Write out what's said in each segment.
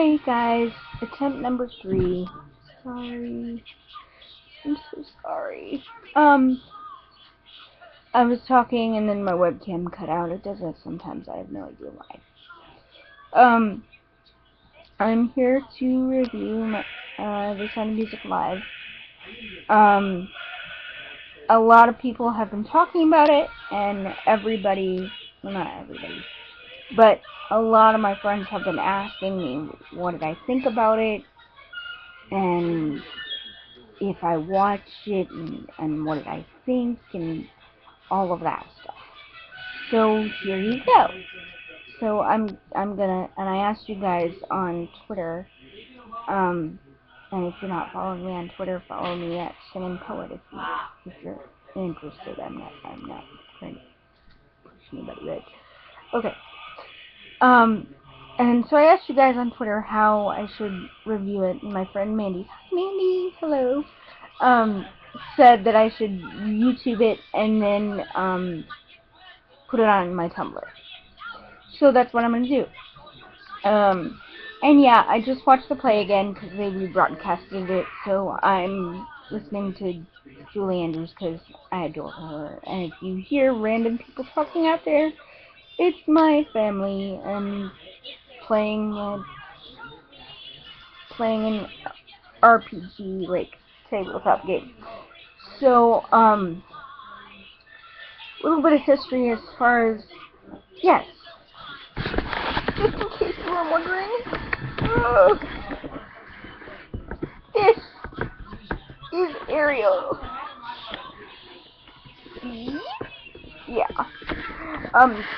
Hi guys, attempt number 3. Sorry. I'm so sorry. I was talking and then my webcam cut out. It does that sometimes. I have no idea why. I'm here to review The Sound of Music Live. A lot of people have been talking about it, and everybody, well, not everybody, but a lot of my friends have been asking me what did I think about it, and if I watched it, and what did I think, and all of that stuff. So here you go. So I'm gonna, and I asked you guys on Twitter, and if you're not following me on Twitter, follow me at Singing Poet if you're interested. I'm not trying to push anybody, right? Okay. And so I asked you guys on Twitter how I should review it, and my friend Mandy, hi Mandy, hello, said that I should YouTube it and then put it on my Tumblr. So that's what I'm gonna do. And yeah, I just watched the play again because they rebroadcasted it, so I'm listening to Julie Andrews because I adore her. And if you hear random people talking out there, it's my family and playing an RPG, like, tabletop game. So, a little bit of history as far as, yes, just in case you were wondering, this is Ariel. See? Yeah.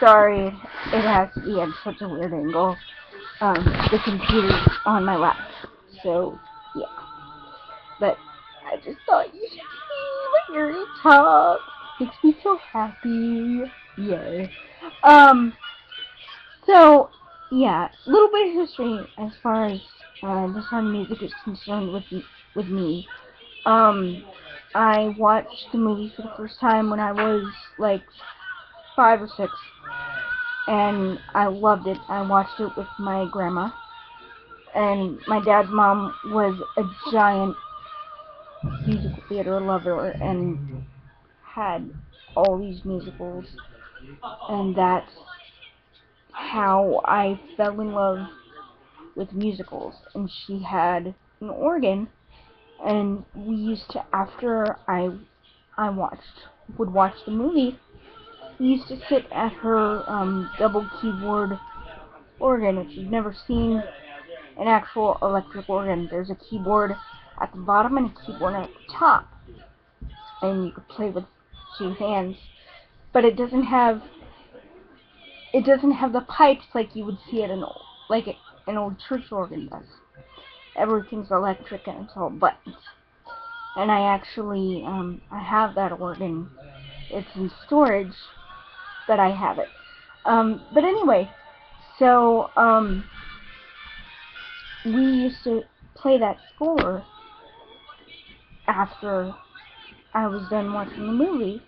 Sorry, it has to be at such a weird angle. The computer's on my lap, so, yeah. But I just thought you should see my Ariel talk. Makes me so happy. Yay. So, yeah, a little bit of history as far as The Sound of Music is concerned with me. I watched the movie for the first time when I was like 5 or 6, and I loved it. I watched it with my grandma, and my dad's mom was a giant musical theater lover and had all these musicals, and that's how I fell in love with musicals. And she had an organ, and we used to, after I would watch the movie, we used to sit at her double keyboard organ. If you've never seen an actual electric organ, there's a keyboard at the bottom and a keyboard at the top, and you could play with 2 hands, but it doesn't have the pipes like you would see at an old church organ does. Everything's electric and it's all buttons. And I actually I have that organ. It's in storage, but I have it. But anyway, so we used to play that score after I was done watching the movie.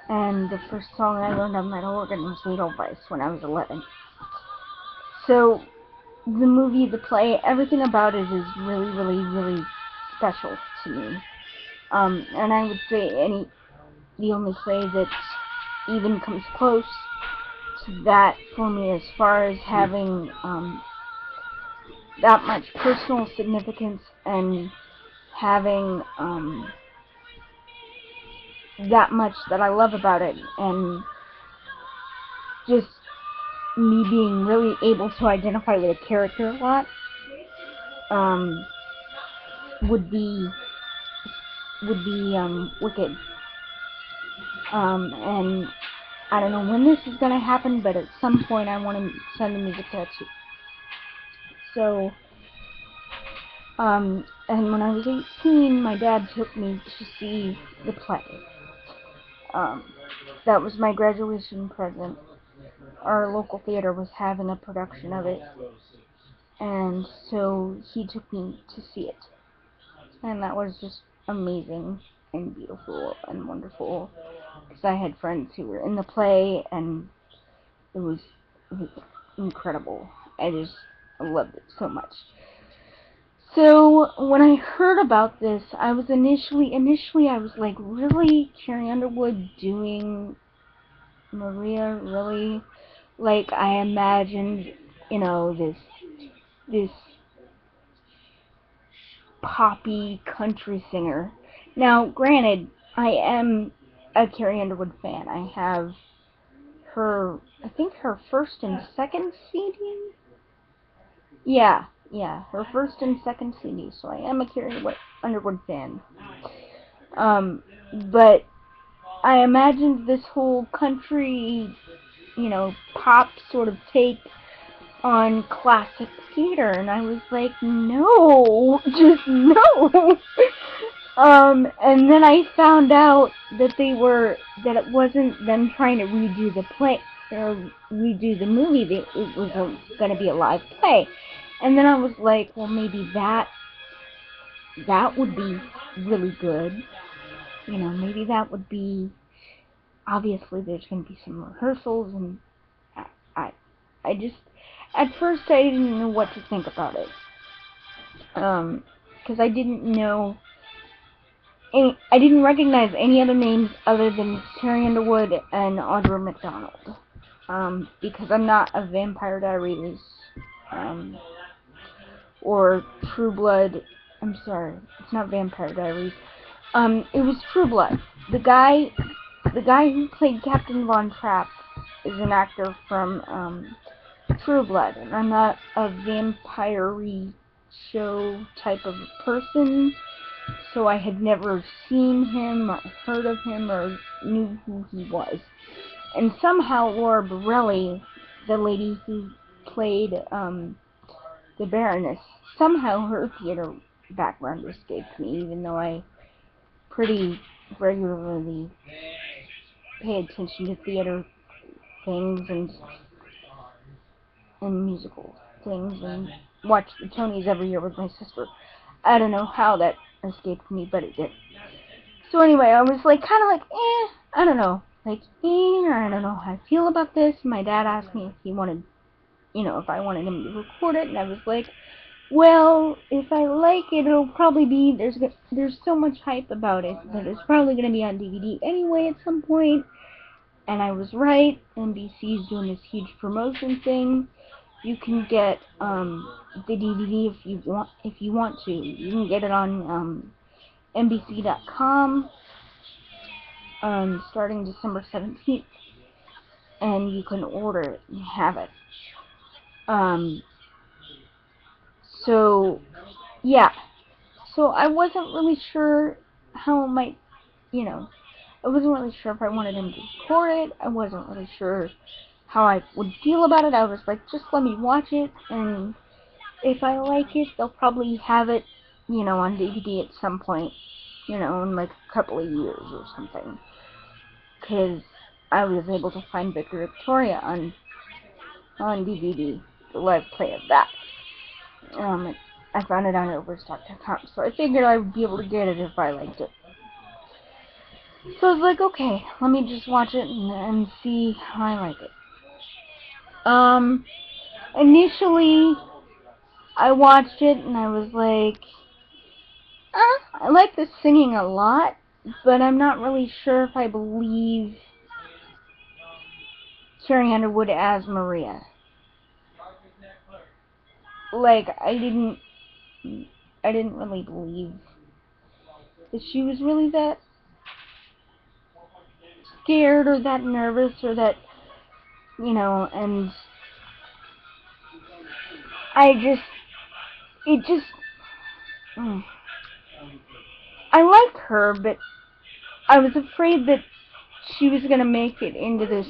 And the first song I learned on that organ was Edelweiss when I was 11. So the movie, the play, everything about it is really, really, really special to me. And I would say the only play that even comes close to that for me as far as having that much personal significance and having that much that I love about it, and just me being really able to identify with a character a lot, would be Wicked. And I don't know when this is gonna happen, but at some point I want to send the music tattoo. So, and when I was 18, my dad took me to see the play. That was my graduation present. Our local theater was having a production of it, and so he took me to see it. And that was just amazing and beautiful and wonderful, because I had friends who were in the play, and it was incredible. I loved it so much. So when I heard about this, I was initially I was like, really, Carrie Underwood doing Maria, really? Like, I imagined, this poppy country singer. Now, granted, I am a Carrie Underwood fan. I have I think her first and second CD. Yeah, her first and second CD. So I am a Carrie Underwood fan. Um, but I imagined this whole country, pop sort of take on classic theater, and I was like, no, just no. And then I found out that it wasn't them trying to redo the play, or redo the movie, that it was going to be a live play. And then I was like, well, maybe that would be really good. Maybe that would be, obviously there's going to be some rehearsals, and I, I just, at first I didn't know what to think about it. Because I didn't recognize any other names other than Carrie Underwood and Audra McDonald. Because I'm not a Vampire Diaries, or True Blood. I'm sorry, it's not Vampire Diaries. It was True Blood. The guy who played Captain Von Trapp is an actor from True Blood, and I'm not a vampire-y show type of person, so I had never seen him or heard of him or knew who he was. And somehow Laura Bareilles, the lady who played the Baroness, somehow her theater background escaped me, even though I pretty regularly pay attention to theater things and musical things and watch the Tonys every year with my sister. I don't know how that escaped me, but it did. So anyway, I was like, kind of like, I don't know. Like, I don't know how I feel about this. My dad asked me if he wanted, if I wanted him to record it, and I was like, well, if I like it, it'll probably be, there's so much hype about it that it's probably going to be on DVD anyway at some point. And I was right. NBC's doing this huge promotion thing. You can get the DVD if you want to. You can get it on NBC.com starting December 17th, and you can order it and have it. So yeah. So I wasn't really sure how it might, I wasn't really sure if I wanted him to record it. I wasn't really sure how I would feel about it. I was like, just let me watch it, and if I like it, they'll probably have it, on DVD at some point, in like a couple of years or something. Because I was able to find Victor Victoria on DVD, the live play of that. I found it on Overstock.com, so I figured I would be able to get it if I liked it. So I was like, okay, let me just watch it and see how I like it. Initially, I watched it and I was like, I like the singing a lot, but I'm not really sure if I believe Carrie Underwood as Maria. Like, I didn't really believe that she was really that scared or that nervous or that, and I like her, but I was afraid that she was going to make it into this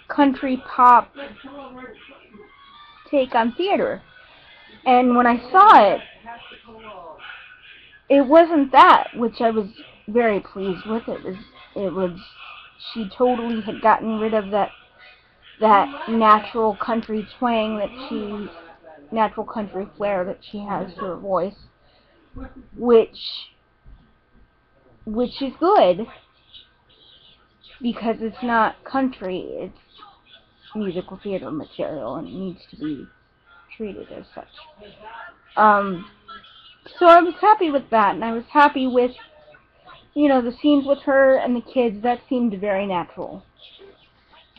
country pop take on theater. And when I saw it, it wasn't that, which I was very pleased with. It was she totally had gotten rid of that natural country twang natural country flair that she has to her voice, which is good, because it's not country, it's musical theater material, and it needs to be treated as such. So I was happy with that, and I was happy with, you know, the scenes with her and the kids. That seemed very natural.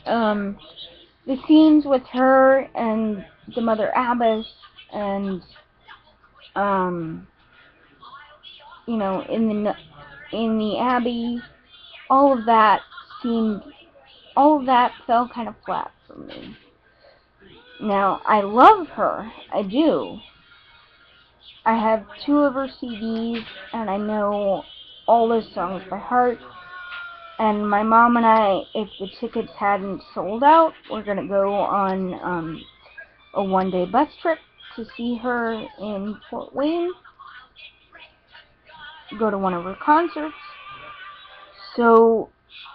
The scenes with her and the Mother Abbess and, you know, in the Abbey, all of that fell kind of flat for me. Now, I love her. I do. I have 2 of her CDs, and I know all those songs by heart. And my mom and I, if the tickets hadn't sold out, we're going to go on a 1-day bus trip to see her in Fort Wayne. Go to one of her concerts. So,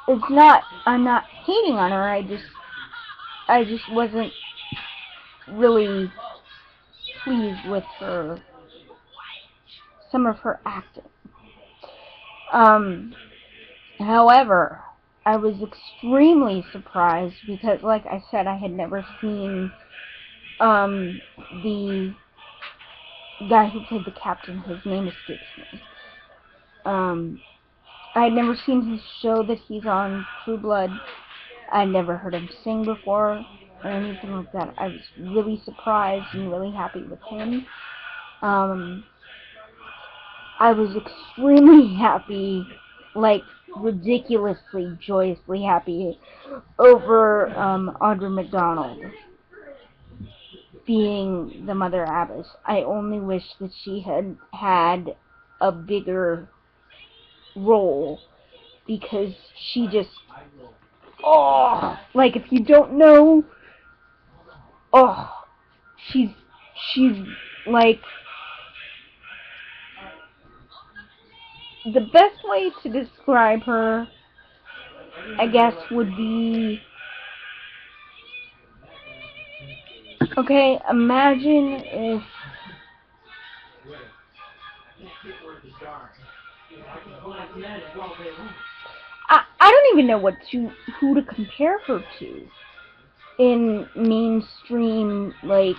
it's not, I'm not hating on her, I just wasn't really pleased with her, some of her acting. However, I was extremely surprised because, like I said, I had never seen the guy who played the captain. His name escapes me. I had never seen his show that he's on, True Blood. I'd never heard him sing before or anything like that. I was really surprised and really happy with him. I was extremely happy, like ridiculously, joyously happy over Audra McDonald being the Mother Abbess. I only wish that she had had a bigger role, because she just, like, if you don't know, she's like, the best way to describe her, I guess, would be, okay, imagine if I don't even know who to compare her to in mainstream, like,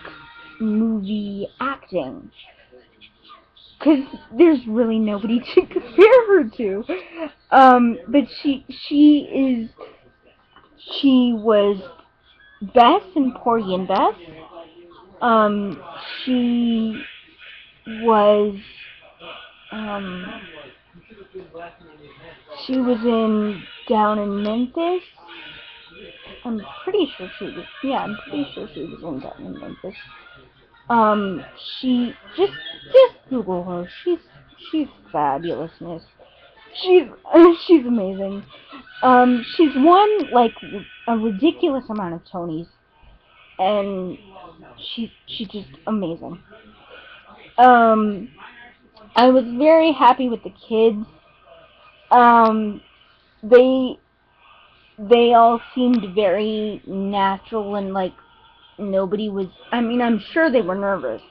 movie acting, because there's really nobody to compare her to. But she was Bess in Porgy and Bess. She was, she was in Down in Memphis. I'm pretty sure she was in Down in Memphis. She just Google her. She's fabulousness. She's amazing. She's won like a ridiculous amount of Tonys, and she's just amazing. I was very happy with the kids. They all seemed very natural, and like nobody was, I mean, I'm sure they were nervous,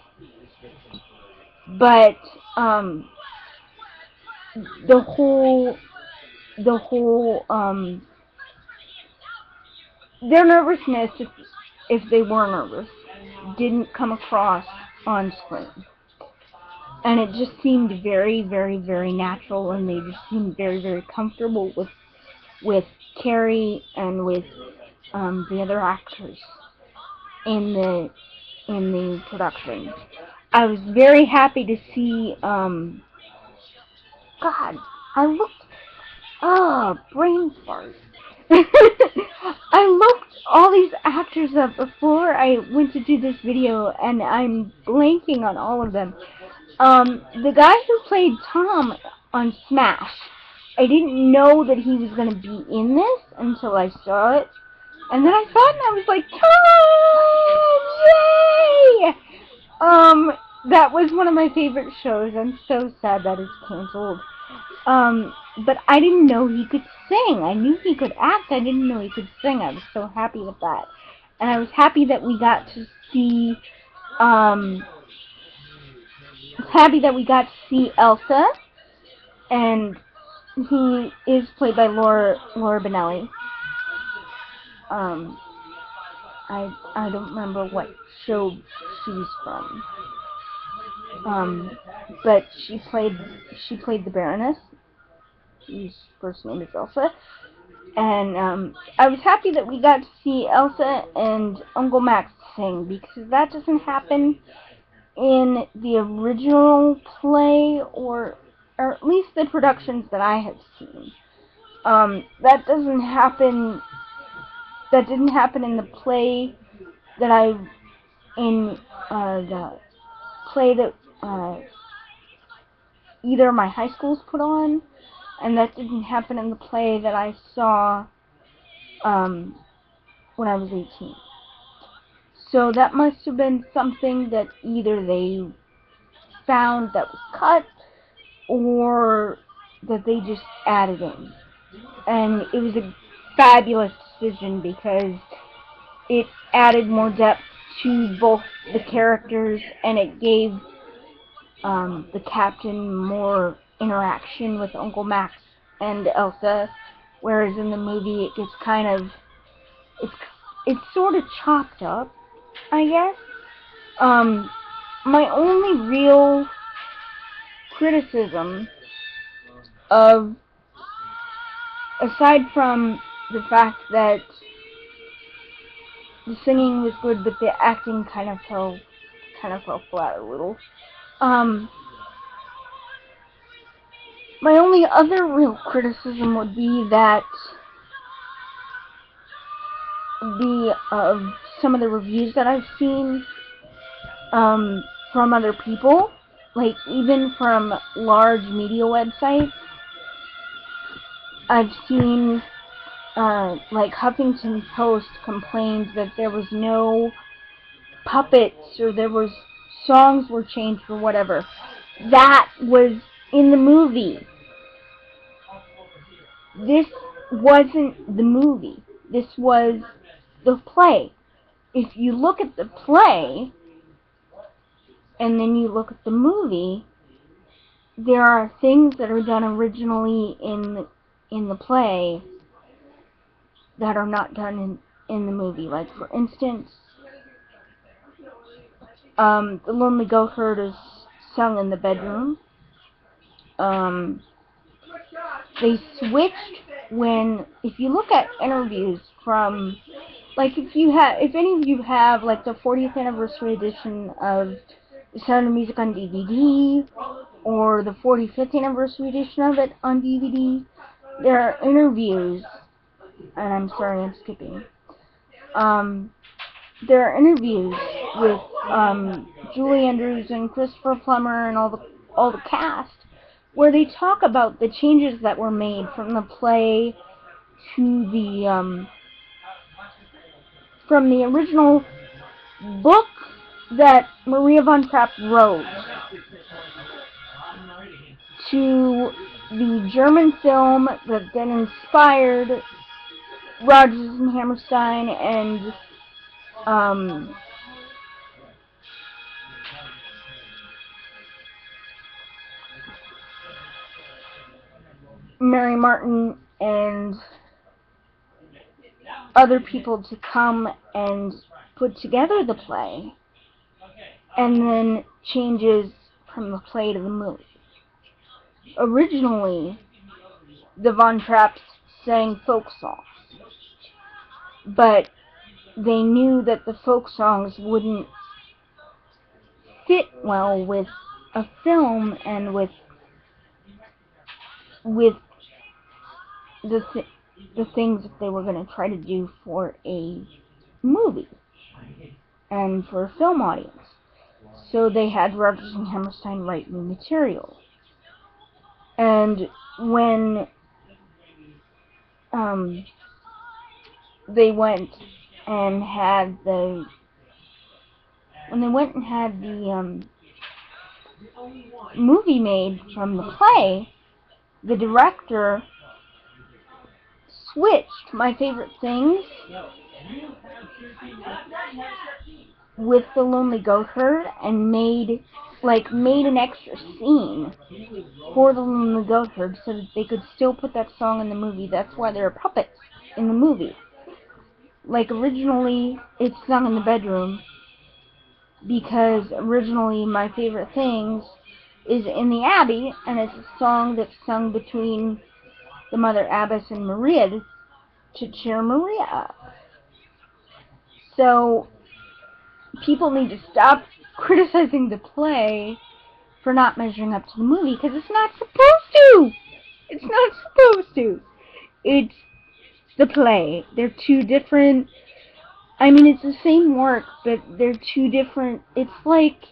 but the whole their nervousness, if they were nervous, didn't come across on screen. And it just seemed very, very, very natural, and they just seemed very, very comfortable with Carrie and with the other actors in the production. I was very happy to see, God, I looked, brain fart. I looked all these actors up before I went to do this video, and I'm blanking on all of them. The guy who played Tom on Smash, I didn't know that he was going to be in this until I saw it. And then I saw it and I was like, Tom! Yay! That was one of my favorite shows. I'm so sad that it's canceled. But I didn't know he could sing. I knew he could act. I didn't know he could sing. I was so happy with that. And I was happy that we got to see, Elsa, and who is played by Laura Benelli. I don't remember what show she's from. But she played the Baroness, whose first name is Elsa. And I was happy that we got to see Elsa and Uncle Max sing, because that doesn't happen in the original play, or at least the productions that I have seen. That didn't happen in the play that the play that either my high schools put on, and that didn't happen in the play that I saw when I was 18. So that must have been something that either they found that was cut, or that they just added in. And it was a fabulous decision, because it added more depth to both the characters, and it gave the captain more interaction with Uncle Max and Elsa, whereas in the movie it gets kind of, it's sort of chopped up, I guess. My only real criticism of, aside from the fact that the singing was good, but the acting kind of fell flat a little. My only other real criticism would be that some of the reviews that I've seen from other people, like even from large media websites, I've seen like Huffington Post complained that there was no puppets, or there was songs were changed or whatever. That was in the movie. This wasn't the movie. This was the play. If you look at the play and then you look at the movie, there are things that are done originally in the play that are not done in the movie. Like, for instance, The Lonely Goatherd is sung in the bedroom. They switched if you look at interviews from, like, if any of you have, like, the 40th anniversary edition of The Sound of Music on DVD, or the 45th anniversary edition of it on DVD, there are interviews, and I'm sorry, I'm skipping. There are interviews with Julie Andrews and Christopher Plummer and all the cast, where they talk about the changes that were made from the play to from the original book that Maria von Trapp wrote to the German film that then inspired Rodgers and Hammerstein and Mary Martin and other people to come and put together the play, and then changes from the play to the movie. Originally, the Von Trapps sang folk songs, but they knew that the folk songs wouldn't fit well with a film and with the things that they were going to try to do for a movie and for a film audience. So they had Rodgers and Hammerstein write new material. And when they went and had the movie made from the play, the director switched My Favorite Things with The Lonely Goatherd and made an extra scene for The Lonely Goatherd so that they could still put that song in the movie. That's why there are puppets in the movie. like, originally, it's sung in the bedroom, because originally My Favorite Things is in the Abbey, and it's a song that's sung between the Mother Abbess and Maria to cheer Maria up. So, people need to stop criticizing the play for not measuring up to the movie, because it's not supposed to! It's not supposed to! It's the play. They're two different... I mean, it's the same work, but they're two different... It's like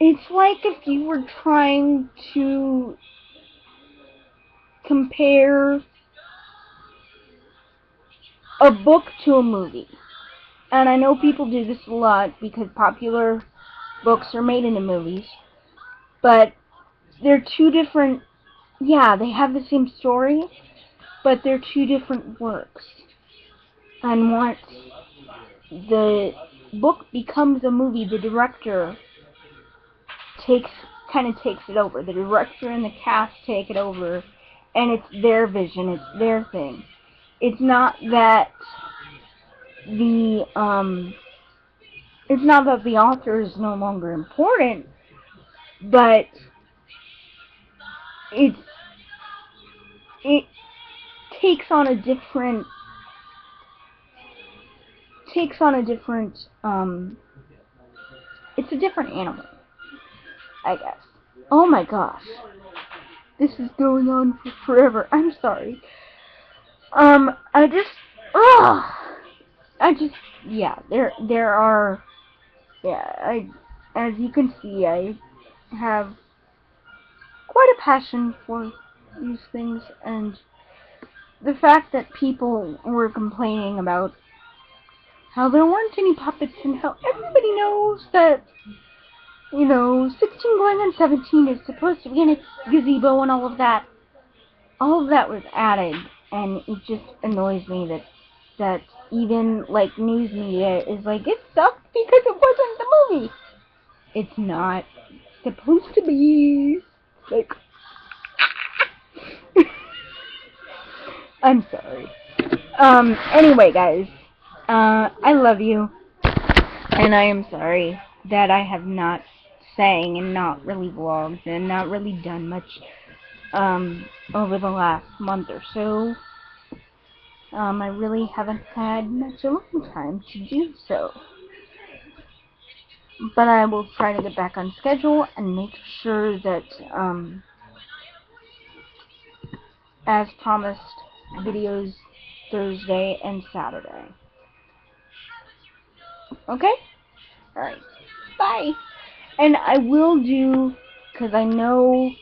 if you were trying to compare a book to a movie. And I know people do this a lot because popular books are made into movies. But they're two different... Yeah, they have the same story, but they're two different works. And once the book becomes a movie, the director kind of takes it over. The director and the cast take it over, and it's their vision, it's their thing. It's not that the author is no longer important, but it takes on a different it's a different animal, I guess. Oh my gosh. This is going on for forever. I'm sorry. As you can see, I have quite a passion for these things, and the fact that people were complaining about how there weren't any puppets and how everybody knows that, 16 going on 17 is supposed to be in a gazebo and all of that was added, and it just annoys me that even, like, news media is like, it sucked because it wasn't the movie. It's not supposed to be. Like, I'm sorry. Anyway, guys, I love you, and I am sorry that I have not sang and not really vlogged and not really done much, over the last month or so. I really haven't had much of a long time to do so. But I will try to get back on schedule and make sure that, as promised, videos Thursday and Saturday. Okay? Alright. Bye! And I will do, because I know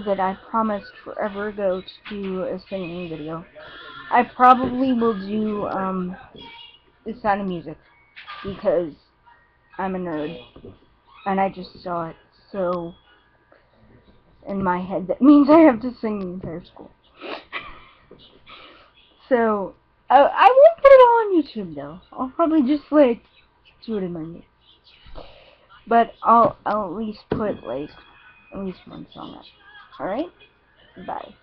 that I promised forever ago to do a singing video. I probably will do, The Sound of Music, because I'm a nerd, and I just saw it, so in my head that means I have to sing the entire school. So, I won't put it all on YouTube, though. I'll probably just, like, do it in my notes. But I'll at least put, like, at least one song up. Alright? Bye.